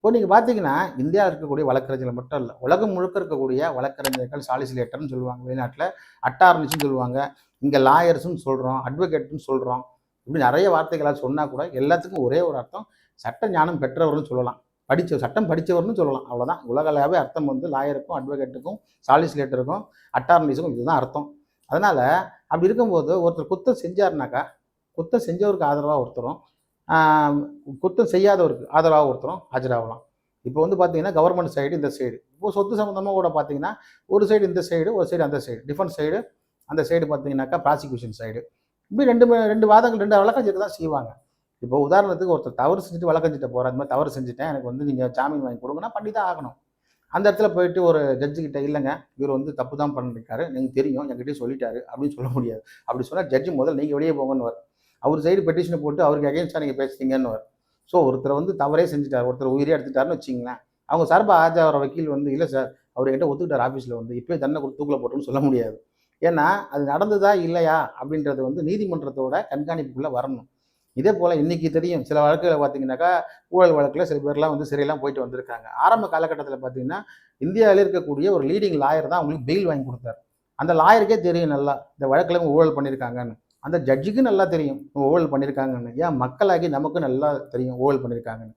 இப்போ நீங்கள் பார்த்தீங்கன்னா இந்தியாவில் இருக்கக்கூடிய வழக்கறிஞர்கள் மட்டும் இல்லை, உலகம் முழுக்க இருக்கக்கூடிய வழக்கறிஞர்கள் சாலிசிலேட்டர்னு சொல்லுவாங்க, வெளிநாட்டில் அட்டார்னிஸ்ன்னு சொல்லுவாங்க, இங்கே லாயர்ஸ்ன்னு சொல்கிறோம், அட்வொகேட்னு சொல்கிறோம். இப்படி நிறைய வார்த்தைகளாக சொன்னால் கூட எல்லாத்துக்கும் ஒரே ஒரு அர்த்தம், சட்ட ஞானம் பெற்றவர்னு சொல்லலாம், சட்டம் படித்தவர்னு சொல்லலாம், அவ்வளோதான். உலகளாவே அர்த்தம் வந்து லாயருக்கும் அட்வொகேட்டுக்கும் சாலிசிலேட்டருக்கும் அட்டார்னிஸுக்கும் இதுதான் அர்த்தம். அதனால் அப்படி இருக்கும்போது ஒருத்தர் குத்தம் செஞ்சாருனாக்கா குத்தம் செஞ்சவருக்கு ஆதரவாக ஒருத்தரும் குத்தம் செய்யாதவருக்கு ஆதரவாக ஒருத்தரும் ஆஜராகலாம். இப்போ வந்து பார்த்தீங்கன்னா கவர்மெண்ட் சைடு இந்த சைடு, இப்போ சொத்து சம்மந்தமாக கூட பார்த்தீங்கன்னா ஒரு சைடு இந்த சைடு, ஒரு சைடு அந்த சைடு, டிஃபென்ஸ் சைடு அந்த சைடு பார்த்தீங்கன்னாக்கா ப்ராசிக்யூஷன் சைடு, இப்படி ரெண்டு வாதங்கள், ரெண்டு வழக்கறிஞர் தான் செய்வாங்க. இப்போ உதாரணத்துக்கு ஒருத்தர் தவறு செஞ்சுட்டு வழக்கறிஞர்கிட்ட போகிறார், இந்த மாதிரி தவறு செஞ்சுட்டேன், எனக்கு வந்து நீங்கள் ஜாமீன் வாங்கி கொடுங்கன்னா பண்ணி தான் ஆகணும். அந்த இடத்துல போயிட்டு ஒரு ஜட்ஜு கிட்ட இல்லைங்க இவர் வந்து தப்பு தான் பண்ணிருக்காரு, நீங்கள் தெரியும் என்கிட்டயும் சொல்லிட்டாரு அப்படின்னு சொல்ல முடியாது. அப்படி சொன்னால் ஜட்ஜு முதல்ல நீங்கள் வெளியே போங்கன்னு வரும், அவர் சைடு பெட்டிஷனை போட்டு அவருக்கு அகேன்ஸ்டாக நீங்கள் பேசுறீங்கன்னு வரும். ஸோ ஒருத்தர் வந்து தவறே செஞ்சுட்டார், ஒருத்தர் உயிரே எடுத்துட்டாருன்னு வச்சிங்களேன், அவங்க சார்பாக ஆஜராகிற வக்கீல் வந்து இல்லை சார் அவர் என்கிட்ட ஒத்துக்கிட்டார் ஆஃபீஸில் வந்து இப்போயே தண்டனை கொடுத்து தூக்கில் போட்டுன்னு சொல்ல முடியாது. ஏன்னா அது நடந்ததா இல்லையா அப்படின்றது வந்து நீதிமன்றத்தோட கண்காணிப்புக்குள்ளே வரணும். இதே போல் இன்றைக்கி தெரியும் சில வழக்குகளை பார்த்தீங்கன்னாக்கா, ஊழல் வழக்கில் சில பேர்லாம் வந்து சிறையெல்லாம் போயிட்டு வந்திருக்காங்க. ஆரம்ப காலகட்டத்தில் பார்த்தீங்கன்னா இந்தியாவில் இருக்கக்கூடிய ஒரு லீடிங் லாயர் தான் அவங்களுக்கு பெயில் வாங்கி கொடுத்தாரு. அந்த லாயருக்கே தெரியும் நல்லா இந்த வழக்கில் இவங்க ஊழல் பண்ணியிருக்காங்கன்னு, அந்த ஜட்ஜுக்கு நல்லா தெரியும் ஊழல் பண்ணியிருக்காங்கன்னு, ஏன் மக்களாகி நமக்கு நல்லா தெரியும் ஊழல் பண்ணியிருக்காங்கன்னு.